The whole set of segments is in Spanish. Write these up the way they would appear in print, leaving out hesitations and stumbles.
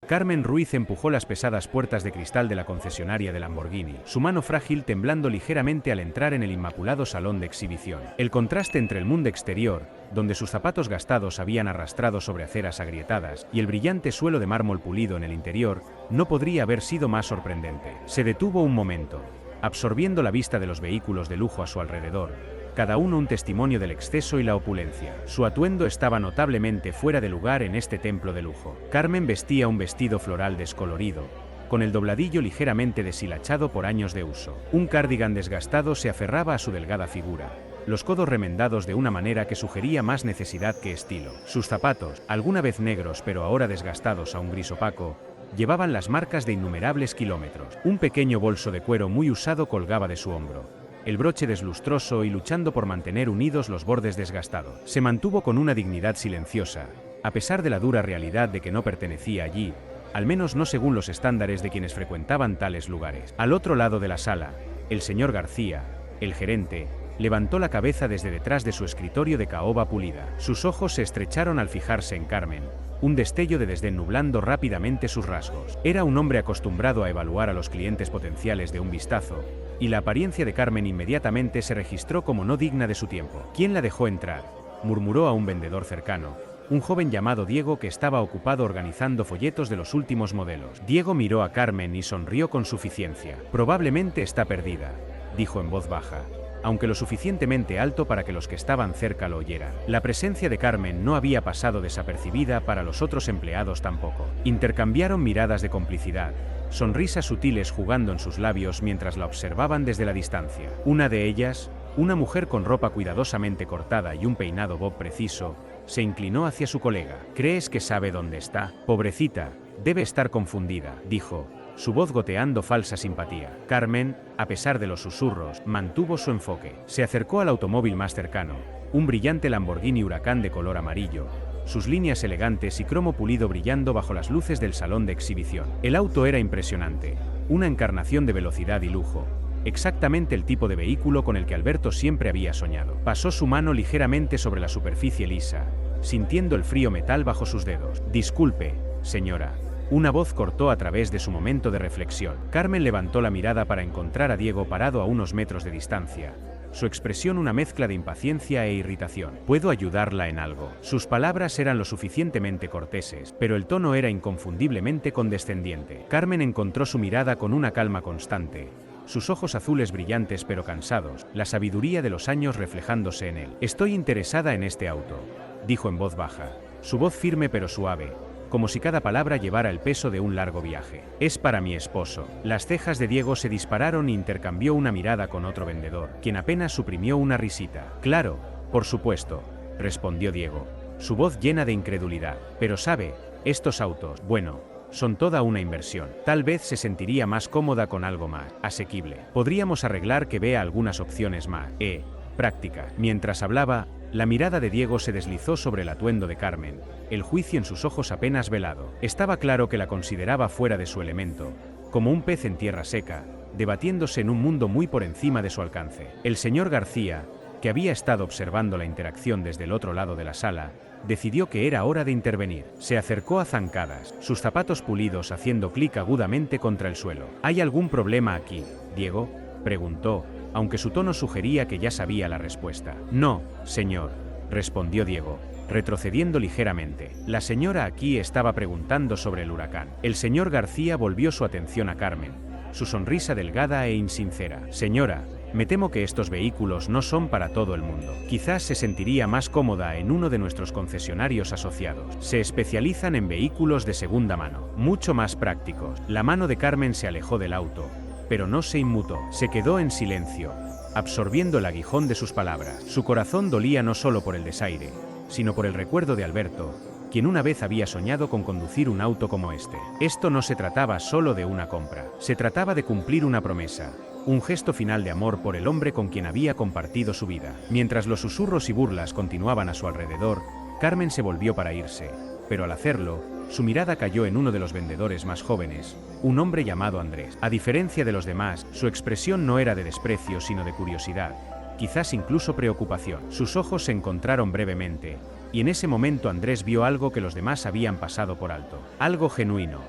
Carmen Ruiz empujó las pesadas puertas de cristal de la concesionaria de Lamborghini, su mano frágil temblando ligeramente al entrar en el inmaculado salón de exhibición. El contraste entre el mundo exterior, donde sus zapatos gastados habían arrastrado sobre aceras agrietadas, y el brillante suelo de mármol pulido en el interior, no podría haber sido más sorprendente. Se detuvo un momento, absorbiendo la vista de los vehículos de lujo a su alrededor, cada uno un testimonio del exceso y la opulencia. Su atuendo estaba notablemente fuera de lugar en este templo de lujo. Carmen vestía un vestido floral descolorido, con el dobladillo ligeramente deshilachado por años de uso. Un cardigan desgastado se aferraba a su delgada figura, los codos remendados de una manera que sugería más necesidad que estilo. Sus zapatos, alguna vez negros pero ahora desgastados a un gris opaco, llevaban las marcas de innumerables kilómetros. Un pequeño bolso de cuero muy usado colgaba de su hombro, el broche deslustroso y luchando por mantener unidos los bordes desgastados. Se mantuvo con una dignidad silenciosa, a pesar de la dura realidad de que no pertenecía allí, al menos no según los estándares de quienes frecuentaban tales lugares. Al otro lado de la sala, el señor García, el gerente, levantó la cabeza desde detrás de su escritorio de caoba pulida. Sus ojos se estrecharon al fijarse en Carmen, un destello de desdén nublando rápidamente sus rasgos. Era un hombre acostumbrado a evaluar a los clientes potenciales de un vistazo, y la apariencia de Carmen inmediatamente se registró como no digna de su tiempo. ¿Quién la dejó entrar?, murmuró a un vendedor cercano, un joven llamado Diego que estaba ocupado organizando folletos de los últimos modelos. Diego miró a Carmen y sonrió con suficiencia. Probablemente está perdida, dijo en voz baja, aunque lo suficientemente alto para que los que estaban cerca lo oyeran. La presencia de Carmen no había pasado desapercibida para los otros empleados tampoco. Intercambiaron miradas de complicidad, sonrisas sutiles jugando en sus labios mientras la observaban desde la distancia. Una de ellas, una mujer con ropa cuidadosamente cortada y un peinado bob preciso, se inclinó hacia su colega. ¿Crees que sabe dónde está? Pobrecita, debe estar confundida, dijo, su voz goteando falsa simpatía. Carmen, a pesar de los susurros, mantuvo su enfoque. Se acercó al automóvil más cercano, un brillante Lamborghini Huracán de color amarillo, sus líneas elegantes y cromo pulido brillando bajo las luces del salón de exhibición. El auto era impresionante, una encarnación de velocidad y lujo, exactamente el tipo de vehículo con el que Alberto siempre había soñado. Pasó su mano ligeramente sobre la superficie lisa, sintiendo el frío metal bajo sus dedos. Disculpe, señora. Una voz cortó a través de su momento de reflexión. Carmen levantó la mirada para encontrar a Diego parado a unos metros de distancia, su expresión una mezcla de impaciencia e irritación. ¿Puedo ayudarla en algo? Sus palabras eran lo suficientemente corteses, pero el tono era inconfundiblemente condescendiente. Carmen encontró su mirada con una calma constante, sus ojos azules brillantes pero cansados, la sabiduría de los años reflejándose en él. Estoy interesada en este auto, dijo en voz baja, su voz firme pero suave, como si cada palabra llevara el peso de un largo viaje. Es para mi esposo. Las cejas de Diego se dispararon e intercambió una mirada con otro vendedor, quien apenas suprimió una risita. Claro, por supuesto, respondió Diego, su voz llena de incredulidad. Pero sabe, estos autos, bueno, son toda una inversión. Tal vez se sentiría más cómoda con algo más asequible. Podríamos arreglar que vea algunas opciones más prácticas. Mientras hablaba, la mirada de Diego se deslizó sobre el atuendo de Carmen, el juicio en sus ojos apenas velado. Estaba claro que la consideraba fuera de su elemento, como un pez en tierra seca, debatiéndose en un mundo muy por encima de su alcance. El señor García, que había estado observando la interacción desde el otro lado de la sala, decidió que era hora de intervenir. Se acercó a zancadas, sus zapatos pulidos haciendo clic agudamente contra el suelo. ¿Hay algún problema aquí, Diego?, preguntó, aunque su tono sugería que ya sabía la respuesta. No, señor, respondió Diego, retrocediendo ligeramente. La señora aquí estaba preguntando sobre el huracán. El señor García volvió su atención a Carmen, su sonrisa delgada e insincera. Señora, me temo que estos vehículos no son para todo el mundo. Quizás se sentiría más cómoda en uno de nuestros concesionarios asociados. Se especializan en vehículos de segunda mano, mucho más prácticos. La mano de Carmen se alejó del auto, pero no se inmutó. Se quedó en silencio, absorbiendo el aguijón de sus palabras. Su corazón dolía no solo por el desaire, sino por el recuerdo de Alberto, quien una vez había soñado con conducir un auto como este. Esto no se trataba solo de una compra, se trataba de cumplir una promesa, un gesto final de amor por el hombre con quien había compartido su vida. Mientras los susurros y burlas continuaban a su alrededor, Carmen se volvió para irse, pero al hacerlo, su mirada cayó en uno de los vendedores más jóvenes, un hombre llamado Andrés. A diferencia de los demás, su expresión no era de desprecio sino de curiosidad, quizás incluso preocupación. Sus ojos se encontraron brevemente, y en ese momento Andrés vio algo que los demás habían pasado por alto. Algo genuino,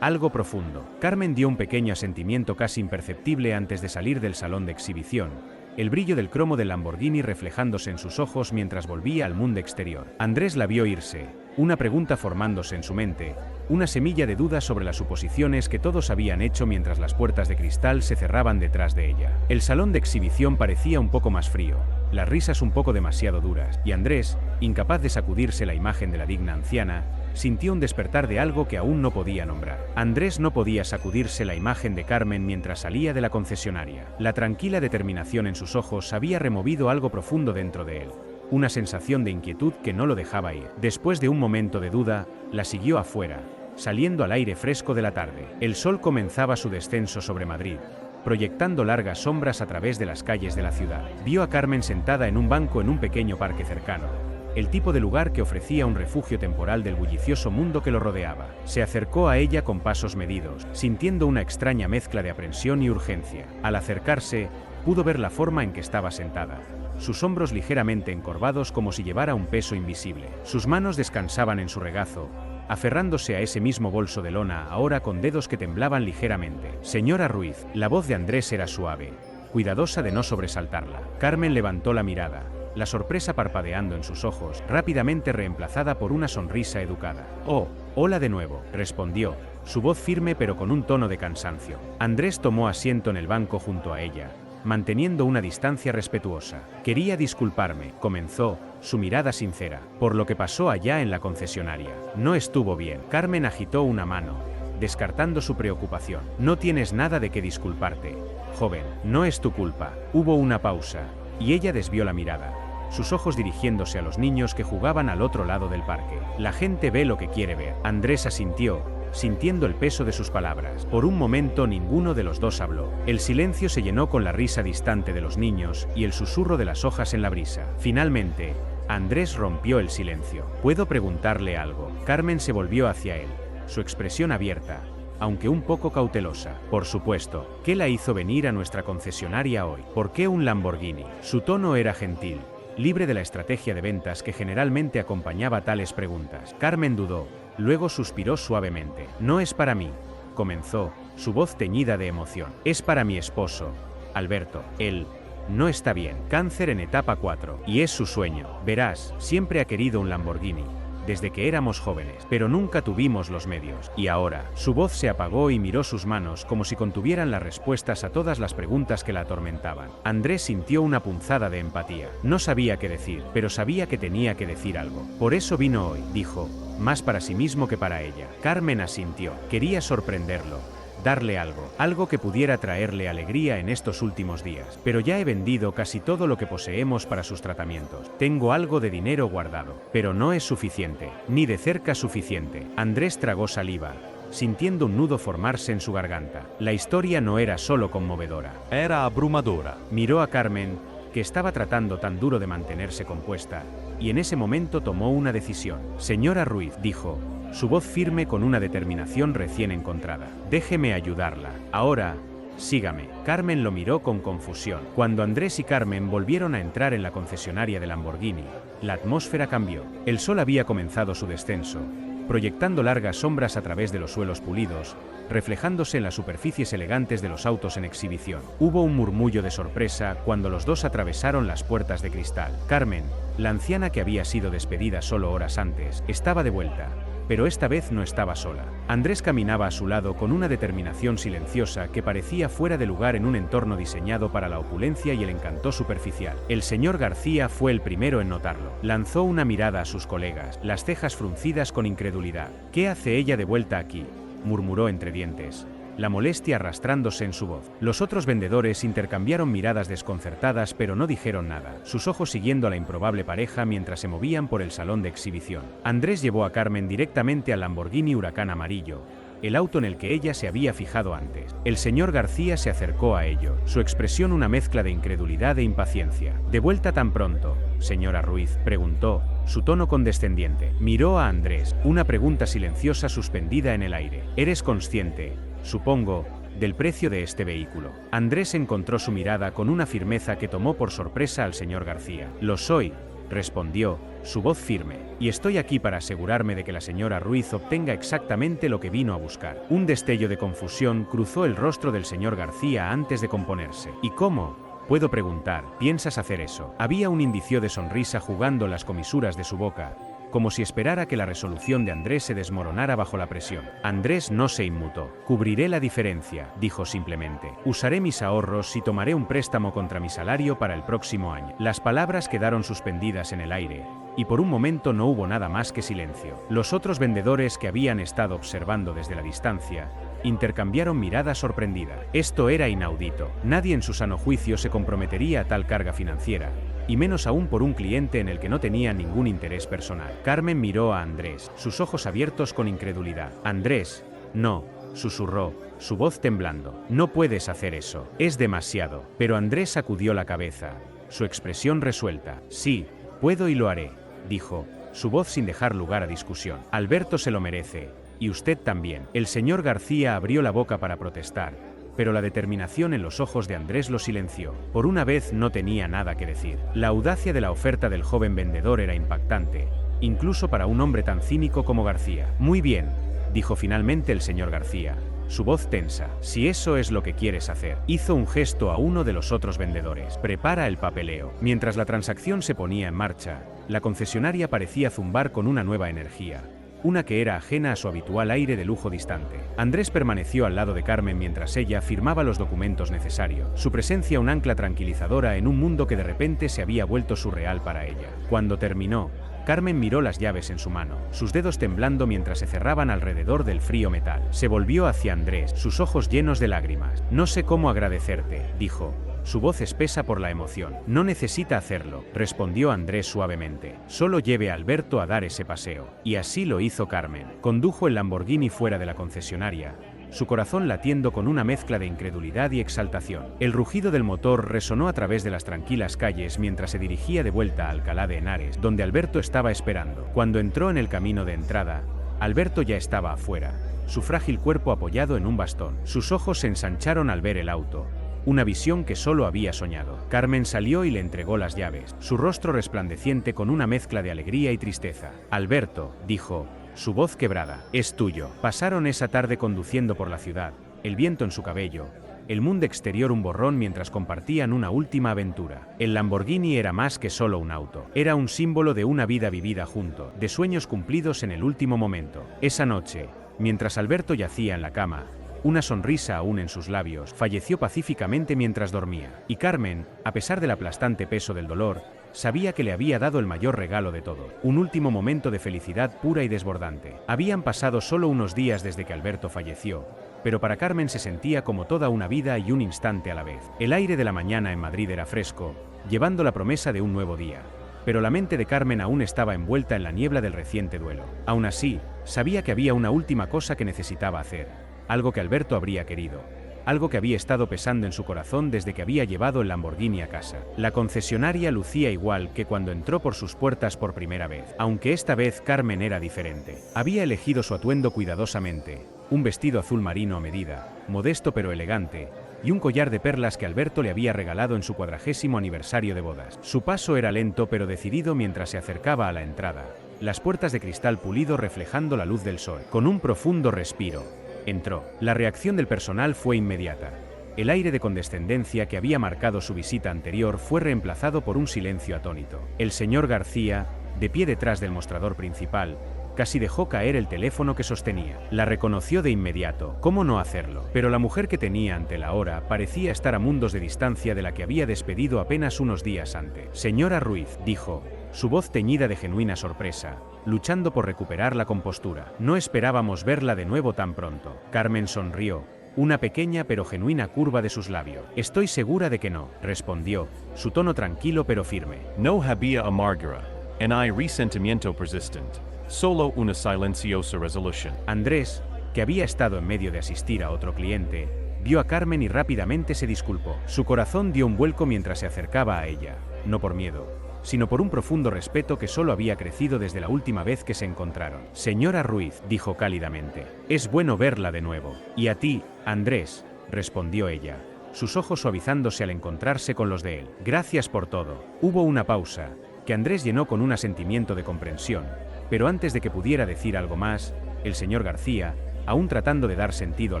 algo profundo. Carmen dio un pequeño asentimiento casi imperceptible antes de salir del salón de exhibición, el brillo del cromo del Lamborghini reflejándose en sus ojos mientras volvía al mundo exterior. Andrés la vio irse, una pregunta formándose en su mente, una semilla de duda sobre las suposiciones que todos habían hecho mientras las puertas de cristal se cerraban detrás de ella. El salón de exhibición parecía un poco más frío, las risas un poco demasiado duras, y Andrés, incapaz de sacudirse la imagen de la digna anciana, sintió un despertar de algo que aún no podía nombrar. Andrés no podía sacudirse la imagen de Carmen mientras salía de la concesionaria. La tranquila determinación en sus ojos había removido algo profundo dentro de él, una sensación de inquietud que no lo dejaba ir. Después de un momento de duda, la siguió afuera, saliendo al aire fresco de la tarde. El sol comenzaba su descenso sobre Madrid, proyectando largas sombras a través de las calles de la ciudad. Vio a Carmen sentada en un banco en un pequeño parque cercano, el tipo de lugar que ofrecía un refugio temporal del bullicioso mundo que lo rodeaba. Se acercó a ella con pasos medidos, sintiendo una extraña mezcla de aprensión y urgencia. Al acercarse, pudo ver la forma en que estaba sentada, sus hombros ligeramente encorvados como si llevara un peso invisible. Sus manos descansaban en su regazo, aferrándose a ese mismo bolso de lona ahora con dedos que temblaban ligeramente. Señora Ruiz, la voz de Andrés era suave, cuidadosa de no sobresaltarla. Carmen levantó la mirada, la sorpresa parpadeando en sus ojos, rápidamente reemplazada por una sonrisa educada. «Oh, hola de nuevo», respondió, su voz firme pero con un tono de cansancio. Andrés tomó asiento en el banco junto a ella, manteniendo una distancia respetuosa. «Quería disculparme», comenzó, su mirada sincera, «por lo que pasó allá en la concesionaria. No estuvo bien». Carmen agitó una mano, descartando su preocupación. «No tienes nada de qué disculparte, joven, no es tu culpa». Hubo una pausa, y ella desvió la mirada, sus ojos dirigiéndose a los niños que jugaban al otro lado del parque. «La gente ve lo que quiere ver». Andrés asintió, sintiendo el peso de sus palabras. Por un momento ninguno de los dos habló. El silencio se llenó con la risa distante de los niños y el susurro de las hojas en la brisa. Finalmente, Andrés rompió el silencio. «¿Puedo preguntarle algo?». Carmen se volvió hacia él, su expresión abierta, aunque un poco cautelosa. «Por supuesto». «¿Qué la hizo venir a nuestra concesionaria hoy? ¿Por qué un Lamborghini?». Su tono era gentil, libre de la estrategia de ventas que generalmente acompañaba tales preguntas. Carmen dudó, luego suspiró suavemente. «No es para mí», comenzó, su voz teñida de emoción. «Es para mi esposo, Alberto. Él no está bien, cáncer en etapa 4, y es su sueño. Verás, siempre ha querido un Lamborghini, desde que éramos jóvenes, pero nunca tuvimos los medios. Y ahora». Su voz se apagó y miró sus manos como si contuvieran las respuestas a todas las preguntas que la atormentaban. Andrés sintió una punzada de empatía. No sabía qué decir, pero sabía que tenía que decir algo. «Por eso vino hoy», dijo, más para sí mismo que para ella. Carmen asintió. Quería sorprenderlo, darle algo que pudiera traerle alegría en estos últimos días. «Pero ya he vendido casi todo lo que poseemos para sus tratamientos. Tengo algo de dinero guardado, pero no es suficiente, ni de cerca suficiente». Andrés tragó saliva, sintiendo un nudo formarse en su garganta. La historia no era solo conmovedora. Era abrumadora. Miró a Carmen, que estaba tratando tan duro de mantenerse compuesta, y en ese momento tomó una decisión. «Señora Ruiz», dijo, su voz firme con una determinación recién encontrada. «Déjeme ayudarla. Ahora, sígame». Carmen lo miró con confusión. Cuando Andrés y Carmen volvieron a entrar en la concesionaria de Lamborghini, la atmósfera cambió. El sol había comenzado su descenso, proyectando largas sombras a través de los suelos pulidos, reflejándose en las superficies elegantes de los autos en exhibición. Hubo un murmullo de sorpresa cuando los dos atravesaron las puertas de cristal. Carmen, la anciana que había sido despedida solo horas antes, estaba de vuelta, pero esta vez no estaba sola. Andrés caminaba a su lado con una determinación silenciosa que parecía fuera de lugar en un entorno diseñado para la opulencia y el encanto superficial. El señor García fue el primero en notarlo. Lanzó una mirada a sus colegas, las cejas fruncidas con incredulidad. «¿Qué hace ella de vuelta aquí?», murmuró entre dientes, la molestia arrastrándose en su voz. Los otros vendedores intercambiaron miradas desconcertadas pero no dijeron nada, sus ojos siguiendo a la improbable pareja mientras se movían por el salón de exhibición. Andrés llevó a Carmen directamente al Lamborghini Huracán amarillo, el auto en el que ella se había fijado antes. El señor García se acercó a ello, su expresión una mezcla de incredulidad e impaciencia. «¿De vuelta tan pronto, señora Ruiz?», preguntó, su tono condescendiente. Miró a Andrés, una pregunta silenciosa suspendida en el aire. «¿Eres consciente, supongo, del precio de este vehículo?». Andrés encontró su mirada con una firmeza que tomó por sorpresa al señor García. «Lo soy», respondió, su voz firme, y estoy aquí para asegurarme de que la señora Ruiz obtenga exactamente lo que vino a buscar. Un destello de confusión cruzó el rostro del señor García antes de componerse. ¿Y cómo? Puedo preguntar, ¿piensas hacer eso? Había un indicio de sonrisa jugando las comisuras de su boca, como si esperara que la resolución de Andrés se desmoronara bajo la presión. Andrés no se inmutó. Cubriré la diferencia, dijo simplemente. Usaré mis ahorros y tomaré un préstamo contra mi salario para el próximo año. Las palabras quedaron suspendidas en el aire, y por un momento no hubo nada más que silencio. Los otros vendedores que habían estado observando desde la distancia intercambiaron miradas sorprendidas. Esto era inaudito. Nadie en su sano juicio se comprometería a tal carga financiera, y menos aún por un cliente en el que no tenía ningún interés personal. Carmen miró a Andrés, sus ojos abiertos con incredulidad. Andrés, no, susurró, su voz temblando. No puedes hacer eso, es demasiado. Pero Andrés sacudió la cabeza, su expresión resuelta. Sí, puedo y lo haré, dijo, su voz sin dejar lugar a discusión. Alberto se lo merece, y usted también. El señor García abrió la boca para protestar, pero la determinación en los ojos de Andrés lo silenció. Por una vez no tenía nada que decir. La audacia de la oferta del joven vendedor era impactante, incluso para un hombre tan cínico como García. Muy bien, dijo finalmente el señor García, su voz tensa. Si eso es lo que quieres hacer. Hizo un gesto a uno de los otros vendedores. Prepara el papeleo. Mientras la transacción se ponía en marcha, la concesionaria parecía zumbar con una nueva energía, una que era ajena a su habitual aire de lujo distante. Andrés permaneció al lado de Carmen mientras ella firmaba los documentos necesarios, su presencia un ancla tranquilizadora en un mundo que de repente se había vuelto surreal para ella. Cuando terminó, Carmen miró las llaves en su mano, sus dedos temblando mientras se cerraban alrededor del frío metal. Se volvió hacia Andrés, sus ojos llenos de lágrimas. No sé cómo agradecerte, dijo, su voz espesa por la emoción. No necesita hacerlo, respondió Andrés suavemente. Solo lleve a Alberto a dar ese paseo. Y así lo hizo Carmen. Condujo el Lamborghini fuera de la concesionaria, su corazón latiendo con una mezcla de incredulidad y exaltación. El rugido del motor resonó a través de las tranquilas calles mientras se dirigía de vuelta a Alcalá de Henares, donde Alberto estaba esperando. Cuando entró en el camino de entrada, Alberto ya estaba afuera, su frágil cuerpo apoyado en un bastón. Sus ojos se ensancharon al ver el auto, una visión que solo había soñado. Carmen salió y le entregó las llaves, su rostro resplandeciente con una mezcla de alegría y tristeza. Alberto, dijo, su voz quebrada, es tuyo. Pasaron esa tarde conduciendo por la ciudad, el viento en su cabello, el mundo exterior un borrón mientras compartían una última aventura. El Lamborghini era más que solo un auto, era un símbolo de una vida vivida junto, de sueños cumplidos en el último momento. Esa noche, mientras Alberto yacía en la cama, una sonrisa aún en sus labios, falleció pacíficamente mientras dormía. Y Carmen, a pesar del aplastante peso del dolor, sabía que le había dado el mayor regalo de todo, un último momento de felicidad pura y desbordante. Habían pasado solo unos días desde que Alberto falleció, pero para Carmen se sentía como toda una vida y un instante a la vez. El aire de la mañana en Madrid era fresco, llevando la promesa de un nuevo día, pero la mente de Carmen aún estaba envuelta en la niebla del reciente duelo. Aún así, sabía que había una última cosa que necesitaba hacer, algo que Alberto habría querido, algo que había estado pesando en su corazón desde que había llevado el Lamborghini a casa. La concesionaria lucía igual que cuando entró por sus puertas por primera vez, aunque esta vez Carmen era diferente. Había elegido su atuendo cuidadosamente, un vestido azul marino a medida, modesto pero elegante, y un collar de perlas que Alberto le había regalado en su 40º aniversario de bodas. Su paso era lento pero decidido mientras se acercaba a la entrada, las puertas de cristal pulido reflejando la luz del sol. Con un profundo respiro, entró. La reacción del personal fue inmediata. El aire de condescendencia que había marcado su visita anterior fue reemplazado por un silencio atónito. El señor García, de pie detrás del mostrador principal, casi dejó caer el teléfono que sostenía. La reconoció de inmediato, ¿cómo no hacerlo? Pero la mujer que tenía ante la hora parecía estar a mundos de distancia de la que había despedido apenas unos días antes. Señora Ruiz, dijo, su voz teñida de genuina sorpresa, luchando por recuperar la compostura. No esperábamos verla de nuevo tan pronto. Carmen sonrió, una pequeña pero genuina curva de sus labios. Estoy segura de que no, respondió, su tono tranquilo pero firme. No había amargura, en hay resentimiento persistente, solo una silenciosa resolución. Andrés, que había estado en medio de asistir a otro cliente, vio a Carmen y rápidamente se disculpó. Su corazón dio un vuelco mientras se acercaba a ella, no por miedo, sino por un profundo respeto que solo había crecido desde la última vez que se encontraron. Señora Ruiz, dijo cálidamente, es bueno verla de nuevo. Y a ti, Andrés, respondió ella, sus ojos suavizándose al encontrarse con los de él. Gracias por todo. Hubo una pausa, que Andrés llenó con un asentimiento de comprensión, pero antes de que pudiera decir algo más, el señor García, aún tratando de dar sentido a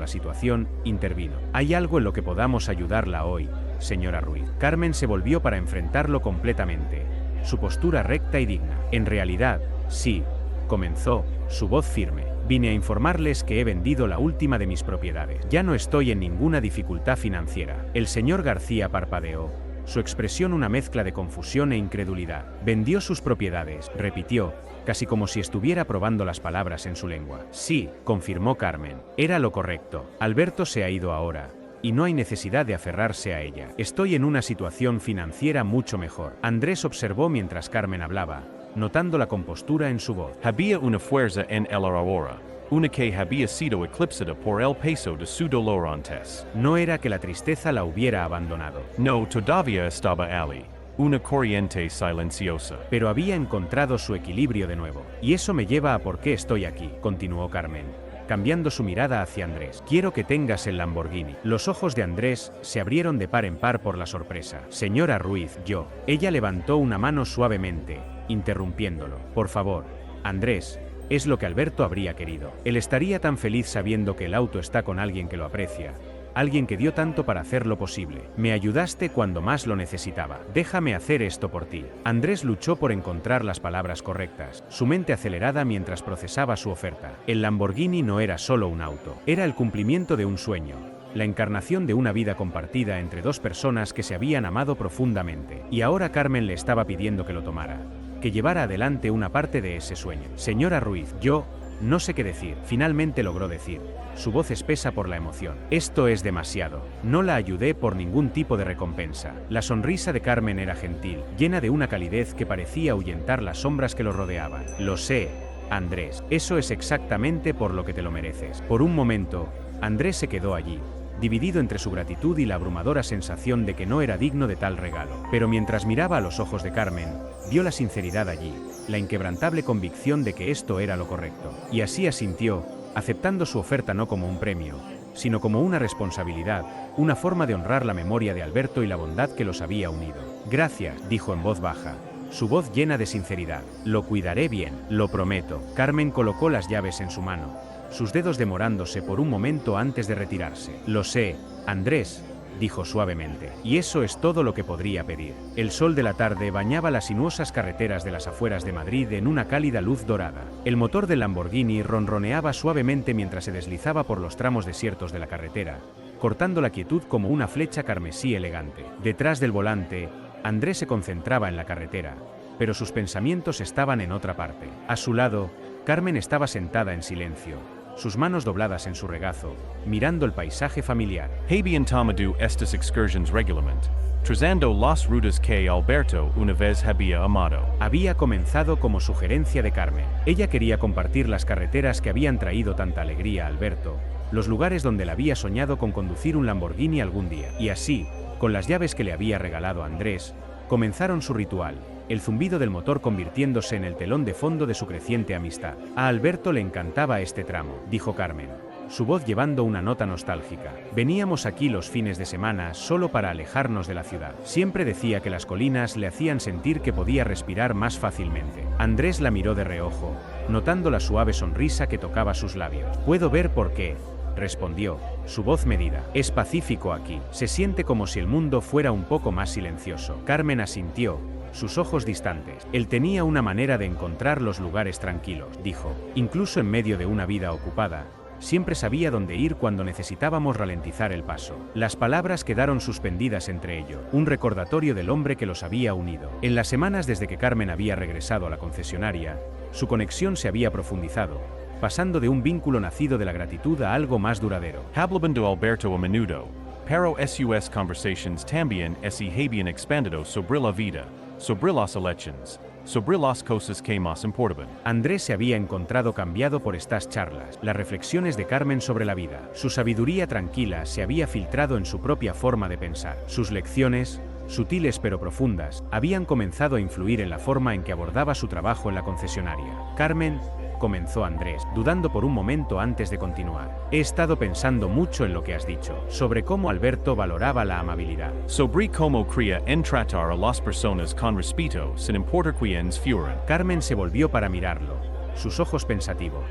la situación, intervino. ¿Hay algo en lo que podamos ayudarla hoy, señora Ruiz? Carmen se volvió para enfrentarlo completamente, su postura recta y digna. En realidad, sí, comenzó, su voz firme. Vine a informarles que he vendido la última de mis propiedades. Ya no estoy en ninguna dificultad financiera. El señor García parpadeó, su expresión una mezcla de confusión e incredulidad. Vendió sus propiedades, repitió, casi como si estuviera probando las palabras en su lengua. Sí, confirmó Carmen. Era lo correcto. Alberto se ha ido ahora, y no hay necesidad de aferrarse a ella. Estoy en una situación financiera mucho mejor. Andrés observó mientras Carmen hablaba, notando la compostura en su voz. Había una fuerza en el ahora, una que había sido eclipsada por el peso de su dolor antes. No era que la tristeza la hubiera abandonado. No, todavía estaba allí, una corriente silenciosa. Pero había encontrado su equilibrio de nuevo. Y eso me lleva a por qué estoy aquí, continuó Carmen, cambiando su mirada hacia Andrés. Quiero que tengas el Lamborghini. Los ojos de Andrés se abrieron de par en par por la sorpresa. Señora Ruiz, yo. Ella levantó una mano suavemente, interrumpiéndolo. Por favor, Andrés, es lo que Alberto habría querido. Él estaría tan feliz sabiendo que el auto está con alguien que lo aprecia, alguien que dio tanto para hacerlo posible. Me ayudaste cuando más lo necesitaba. Déjame hacer esto por ti. Andrés luchó por encontrar las palabras correctas, su mente acelerada mientras procesaba su oferta. El Lamborghini no era solo un auto, era el cumplimiento de un sueño, la encarnación de una vida compartida entre dos personas que se habían amado profundamente. Y ahora Carmen le estaba pidiendo que lo tomara, que llevara adelante una parte de ese sueño. Señora Ruiz, yo no sé qué decir. Finalmente logró decir, su voz espesa por la emoción. Esto es demasiado. No la ayudé por ningún tipo de recompensa. La sonrisa de Carmen era gentil, llena de una calidez que parecía ahuyentar las sombras que lo rodeaban. Lo sé, Andrés. Eso es exactamente por lo que te lo mereces. Por un momento, Andrés se quedó allí, dividido entre su gratitud y la abrumadora sensación de que no era digno de tal regalo. Pero mientras miraba a los ojos de Carmen, vio la sinceridad allí, la inquebrantable convicción de que esto era lo correcto. Y así asintió, aceptando su oferta no como un premio, sino como una responsabilidad, una forma de honrar la memoria de Alberto y la bondad que los había unido. Gracias, dijo en voz baja, su voz llena de sinceridad. Lo cuidaré bien, lo prometo. Carmen colocó las llaves en su mano, sus dedos demorándose por un momento antes de retirarse. Lo sé, Andrés, dijo suavemente, y eso es todo lo que podría pedir. El sol de la tarde bañaba las sinuosas carreteras de las afueras de Madrid en una cálida luz dorada. El motor del Lamborghini ronroneaba suavemente mientras se deslizaba por los tramos desiertos de la carretera, cortando la quietud como una flecha carmesí elegante. Detrás del volante, Andrés se concentraba en la carretera, pero sus pensamientos estaban en otra parte. A su lado, Carmen estaba sentada en silencio, sus manos dobladas en su regazo, mirando el paisaje familiar. Habían tomado estas excursiones regularmente, trazando las rutas que Alberto una vez había amado. Había comenzado como sugerencia de Carmen. Ella quería compartir las carreteras que habían traído tanta alegría a Alberto, los lugares donde él había soñado con conducir un Lamborghini algún día. Y así, con las llaves que le había regalado Andrés, comenzaron su ritual, el zumbido del motor convirtiéndose en el telón de fondo de su creciente amistad. A Alberto le encantaba este tramo, dijo Carmen, su voz llevando una nota nostálgica. Veníamos aquí los fines de semana solo para alejarnos de la ciudad. Siempre decía que las colinas le hacían sentir que podía respirar más fácilmente. Andrés la miró de reojo, notando la suave sonrisa que tocaba sus labios. Puedo ver por qué, respondió, su voz medida. Es pacífico aquí. Se siente como si el mundo fuera un poco más silencioso. Carmen asintió, sus ojos distantes. Él tenía una manera de encontrar los lugares tranquilos, dijo. Incluso en medio de una vida ocupada, siempre sabía dónde ir cuando necesitábamos ralentizar el paso. Las palabras quedaron suspendidas entre ellos, un recordatorio del hombre que los había unido. En las semanas desde que Carmen había regresado a la concesionaria, su conexión se había profundizado, pasando de un vínculo nacido de la gratitud a algo más duradero. Hablaban de Alberto a menudo, pero sus conversations también se habían expandido sobre la vida, sobre las elecciones, sobre las cosas que más importaban. Andrés se había encontrado cambiado por estas charlas, las reflexiones de Carmen sobre la vida. Su sabiduría tranquila se había filtrado en su propia forma de pensar. Sus lecciones, sutiles pero profundas, habían comenzado a influir en la forma en que abordaba su trabajo en la concesionaria. Carmen comenzó Andrés, dudando por un momento antes de continuar. He estado pensando mucho en lo que has dicho, sobre cómo Alberto valoraba la amabilidad. Sobre como crea en tratar a las personas con respeto, sin importar quiénes fueran. Carmen se volvió para mirarlo, sus ojos pensativos.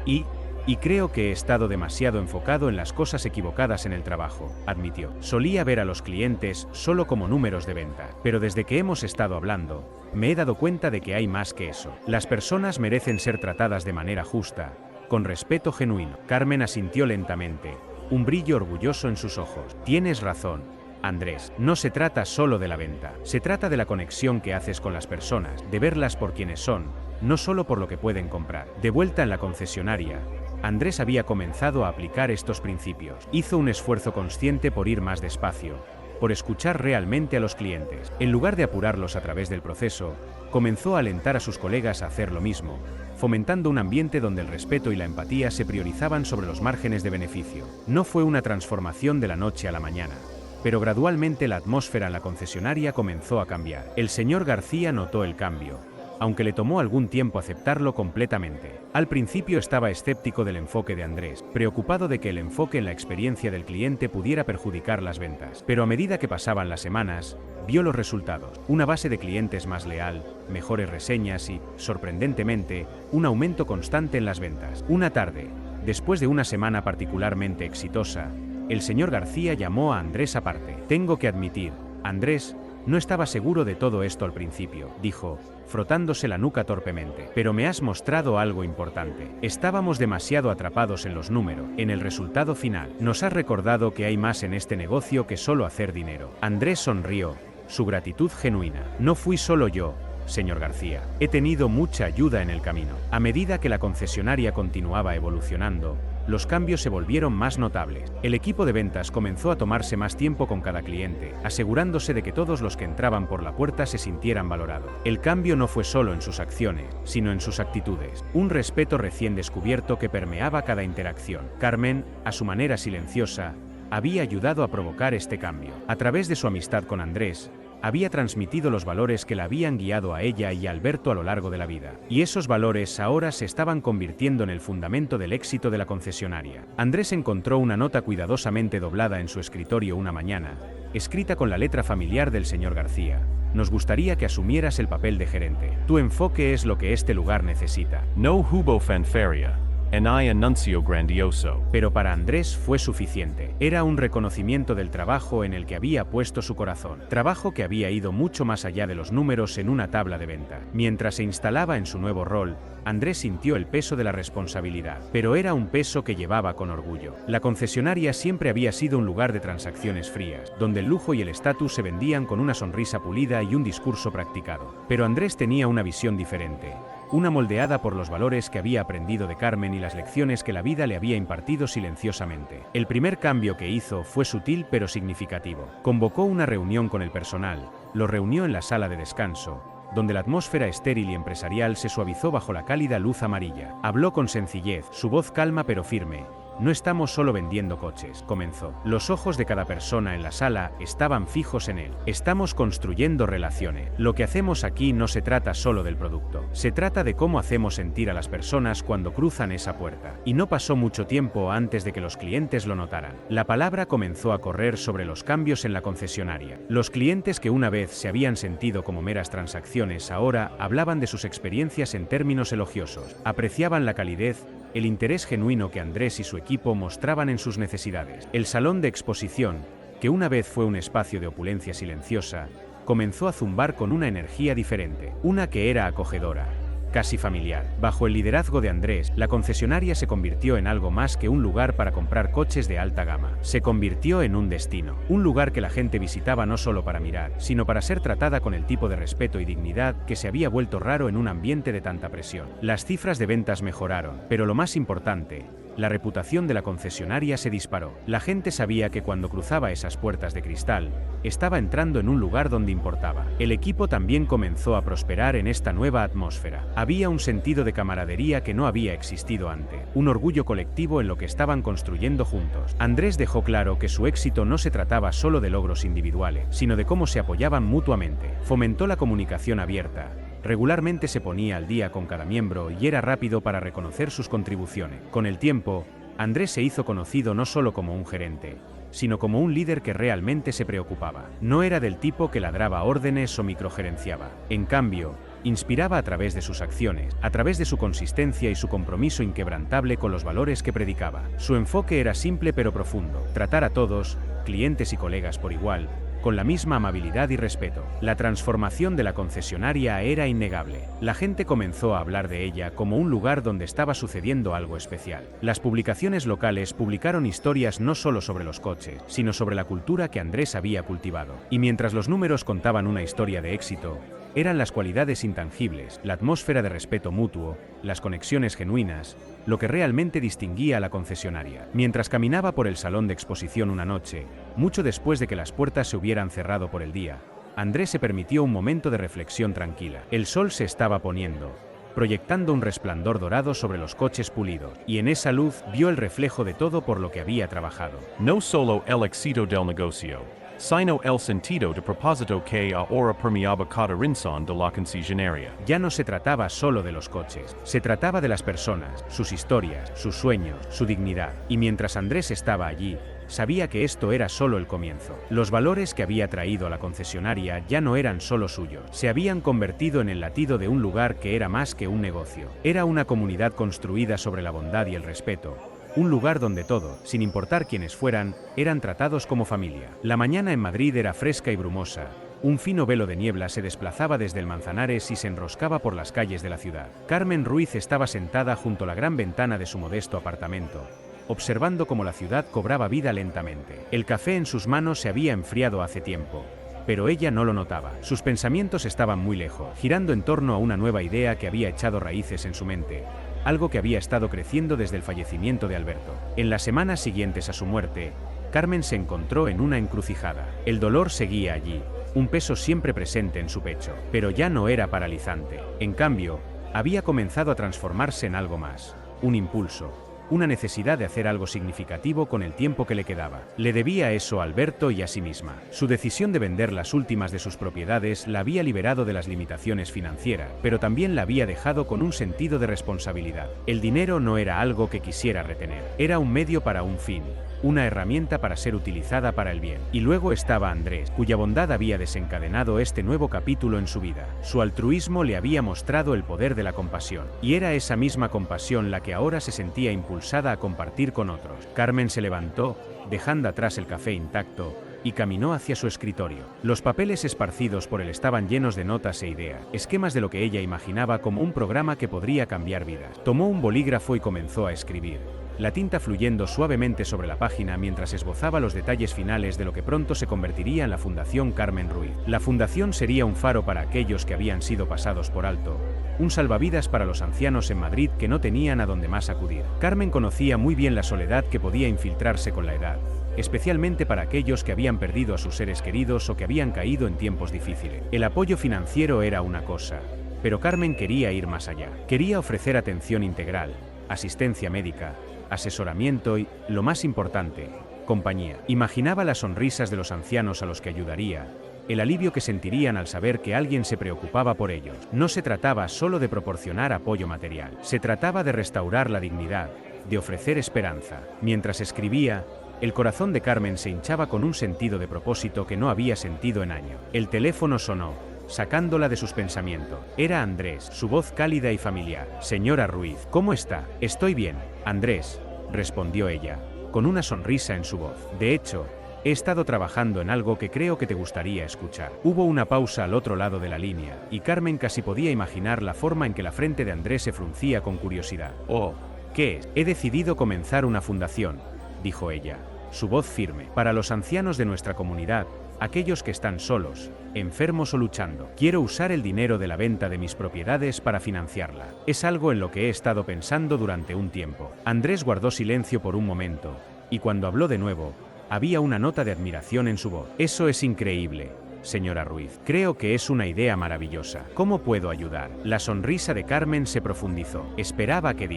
Y creo que he estado demasiado enfocado en las cosas equivocadas en el trabajo, admitió. Solía ver a los clientes solo como números de venta, pero desde que hemos estado hablando, me he dado cuenta de que hay más que eso. Las personas merecen ser tratadas de manera justa, con respeto genuino. Carmen asintió lentamente, un brillo orgulloso en sus ojos. Tienes razón, Andrés, no se trata solo de la venta, se trata de la conexión que haces con las personas, de verlas por quienes son, no solo por lo que pueden comprar. De vuelta en la concesionaria, Andrés había comenzado a aplicar estos principios. Hizo un esfuerzo consciente por ir más despacio, por escuchar realmente a los clientes. En lugar de apurarlos a través del proceso, comenzó a alentar a sus colegas a hacer lo mismo, fomentando un ambiente donde el respeto y la empatía se priorizaban sobre los márgenes de beneficio. No fue una transformación de la noche a la mañana, pero gradualmente la atmósfera en la concesionaria comenzó a cambiar. El señor García notó el cambio, aunque le tomó algún tiempo aceptarlo completamente. Al principio estaba escéptico del enfoque de Andrés, preocupado de que el enfoque en la experiencia del cliente pudiera perjudicar las ventas. Pero a medida que pasaban las semanas, vio los resultados: una base de clientes más leal, mejores reseñas y, sorprendentemente, un aumento constante en las ventas. Una tarde, después de una semana particularmente exitosa, el señor García llamó a Andrés aparte. Tengo que admitir, Andrés, no estaba seguro de todo esto al principio, dijo, frotándose la nuca torpemente. Pero me has mostrado algo importante. Estábamos demasiado atrapados en los números, en el resultado final. Nos has recordado que hay más en este negocio que solo hacer dinero. Andrés sonrió, su gratitud genuina. No fui solo yo, señor García. He tenido mucha ayuda en el camino. A medida que la concesionaria continuaba evolucionando, los cambios se volvieron más notables. El equipo de ventas comenzó a tomarse más tiempo con cada cliente, asegurándose de que todos los que entraban por la puerta se sintieran valorados. El cambio no fue solo en sus acciones, sino en sus actitudes. Un respeto recién descubierto que permeaba cada interacción. Carmen, a su manera silenciosa, había ayudado a provocar este cambio. A través de su amistad con Andrés, había transmitido los valores que la habían guiado a ella y a Alberto a lo largo de la vida. Y esos valores ahora se estaban convirtiendo en el fundamento del éxito de la concesionaria. Andrés encontró una nota cuidadosamente doblada en su escritorio una mañana, escrita con la letra familiar del señor García. Nos gustaría que asumieras el papel de gerente. Tu enfoque es lo que este lugar necesita. No hubo fanfaria. En hay anuncio grandioso. Pero para Andrés fue suficiente. Era un reconocimiento del trabajo en el que había puesto su corazón. Trabajo que había ido mucho más allá de los números en una tabla de venta. Mientras se instalaba en su nuevo rol, Andrés sintió el peso de la responsabilidad. Pero era un peso que llevaba con orgullo. La concesionaria siempre había sido un lugar de transacciones frías, donde el lujo y el estatus se vendían con una sonrisa pulida y un discurso practicado. Pero Andrés tenía una visión diferente. Una moldeada por los valores que había aprendido de Carmen y las lecciones que la vida le había impartido silenciosamente. El primer cambio que hizo fue sutil pero significativo. Convocó una reunión con el personal, lo reunió en la sala de descanso, donde la atmósfera estéril y empresarial se suavizó bajo la cálida luz amarilla. Habló con sencillez, su voz calma pero firme. No estamos solo vendiendo coches, comenzó. Los ojos de cada persona en la sala estaban fijos en él. Estamos construyendo relaciones. Lo que hacemos aquí no se trata solo del producto. Se trata de cómo hacemos sentir a las personas cuando cruzan esa puerta. Y no pasó mucho tiempo antes de que los clientes lo notaran. La palabra comenzó a correr sobre los cambios en la concesionaria. Los clientes que una vez se habían sentido como meras transacciones ahora hablaban de sus experiencias en términos elogiosos. Apreciaban la calidez, el interés genuino que Andrés y su equipo mostraban en sus necesidades. El salón de exposición, que una vez fue un espacio de opulencia silenciosa, comenzó a zumbar con una energía diferente, una que era acogedora, casi familiar. Bajo el liderazgo de Andrés, la concesionaria se convirtió en algo más que un lugar para comprar coches de alta gama. Se convirtió en un destino, un lugar que la gente visitaba no solo para mirar, sino para ser tratada con el tipo de respeto y dignidad que se había vuelto raro en un ambiente de tanta presión. Las cifras de ventas mejoraron, pero lo más importante, la reputación de la concesionaria se disparó. La gente sabía que cuando cruzaba esas puertas de cristal, estaba entrando en un lugar donde importaba. El equipo también comenzó a prosperar en esta nueva atmósfera. Había un sentido de camaradería que no había existido antes, un orgullo colectivo en lo que estaban construyendo juntos. Andrés dejó claro que su éxito no se trataba solo de logros individuales, sino de cómo se apoyaban mutuamente. Fomentó la comunicación abierta, Regularmente se ponía al día con cada miembro y era rápido para reconocer sus contribuciones. Con el tiempo, Andrés se hizo conocido no solo como un gerente, sino como un líder que realmente se preocupaba. No era del tipo que ladraba órdenes o microgerenciaba. En cambio, inspiraba a través de sus acciones, a través de su consistencia y su compromiso inquebrantable con los valores que predicaba. Su enfoque era simple pero profundo: tratar a todos, clientes y colegas por igual, con la misma amabilidad y respeto. La transformación de la concesionaria era innegable. La gente comenzó a hablar de ella como un lugar donde estaba sucediendo algo especial. Las publicaciones locales publicaron historias no solo sobre los coches, sino sobre la cultura que Andrés había cultivado. Y mientras los números contaban una historia de éxito, eran las cualidades intangibles, la atmósfera de respeto mutuo, las conexiones genuinas, lo que realmente distinguía a la concesionaria. Mientras caminaba por el salón de exposición una noche, mucho después de que las puertas se hubieran cerrado por el día, Andrés se permitió un momento de reflexión tranquila. El sol se estaba poniendo, proyectando un resplandor dorado sobre los coches pulidos, y en esa luz vio el reflejo de todo por lo que había trabajado. No solo el éxito del negocio, sino el sentido de propósito que ahora permeaba cada rincón de la concesionaria. Ya no se trataba solo de los coches, se trataba de las personas, sus historias, sus sueños, su dignidad. Y mientras Andrés estaba allí, sabía que esto era solo el comienzo. Los valores que había traído a la concesionaria ya no eran solo suyos, se habían convertido en el latido de un lugar que era más que un negocio. Era una comunidad construida sobre la bondad y el respeto. Un lugar donde todos, sin importar quiénes fueran, eran tratados como familia. La mañana en Madrid era fresca y brumosa. Un fino velo de niebla se desplazaba desde el Manzanares y se enroscaba por las calles de la ciudad. Carmen Ruiz estaba sentada junto a la gran ventana de su modesto apartamento, observando cómo la ciudad cobraba vida lentamente. El café en sus manos se había enfriado hace tiempo, pero ella no lo notaba. Sus pensamientos estaban muy lejos, girando en torno a una nueva idea que había echado raíces en su mente. Algo que había estado creciendo desde el fallecimiento de Alberto. En las semanas siguientes a su muerte, Carmen se encontró en una encrucijada. El dolor seguía allí, un peso siempre presente en su pecho, pero ya no era paralizante. En cambio, había comenzado a transformarse en algo más, un impulso, una necesidad de hacer algo significativo con el tiempo que le quedaba. Le debía eso a Alberto y a sí misma. Su decisión de vender las últimas de sus propiedades la había liberado de las limitaciones financieras, pero también la había dejado con un sentido de responsabilidad. El dinero no era algo que quisiera retener, era un medio para un fin, una herramienta para ser utilizada para el bien. Y luego estaba Andrés, cuya bondad había desencadenado este nuevo capítulo en su vida. Su altruismo le había mostrado el poder de la compasión, y era esa misma compasión la que ahora se sentía impulsada a compartir con otros. Carmen se levantó, dejando atrás el café intacto, y caminó hacia su escritorio. Los papeles esparcidos por él estaban llenos de notas e ideas, esquemas de lo que ella imaginaba como un programa que podría cambiar vidas. Tomó un bolígrafo y comenzó a escribir, la tinta fluyendo suavemente sobre la página mientras esbozaba los detalles finales de lo que pronto se convertiría en la Fundación Carmen Ruiz. La fundación sería un faro para aquellos que habían sido pasados por alto, un salvavidas para los ancianos en Madrid que no tenían a dónde más acudir. Carmen conocía muy bien la soledad que podía infiltrarse con la edad, especialmente para aquellos que habían perdido a sus seres queridos o que habían caído en tiempos difíciles. El apoyo financiero era una cosa, pero Carmen quería ir más allá. Quería ofrecer atención integral, asistencia médica, asesoramiento y, lo más importante, compañía. Imaginaba las sonrisas de los ancianos a los que ayudaría, el alivio que sentirían al saber que alguien se preocupaba por ellos. No se trataba solo de proporcionar apoyo material, se trataba de restaurar la dignidad, de ofrecer esperanza. Mientras escribía, el corazón de Carmen se hinchaba con un sentido de propósito que no había sentido en años. El teléfono sonó, sacándola de sus pensamientos. Era Andrés, su voz cálida y familiar. Señora Ruiz, ¿cómo está? Estoy bien, Andrés, respondió ella, con una sonrisa en su voz. De hecho, he estado trabajando en algo que creo que te gustaría escuchar. Hubo una pausa al otro lado de la línea, y Carmen casi podía imaginar la forma en que la frente de Andrés se fruncía con curiosidad. Oh, ¿qué es? He decidido comenzar una fundación, dijo ella, su voz firme, para los ancianos de nuestra comunidad, aquellos que están solos, enfermos o luchando. Quiero usar el dinero de la venta de mis propiedades para financiarla. Es algo en lo que he estado pensando durante un tiempo. Andrés guardó silencio por un momento, y cuando habló de nuevo, había una nota de admiración en su voz. Eso es increíble, señora Ruiz. Creo que es una idea maravillosa. ¿Cómo puedo ayudar? La sonrisa de Carmen se profundizó. Esperaba que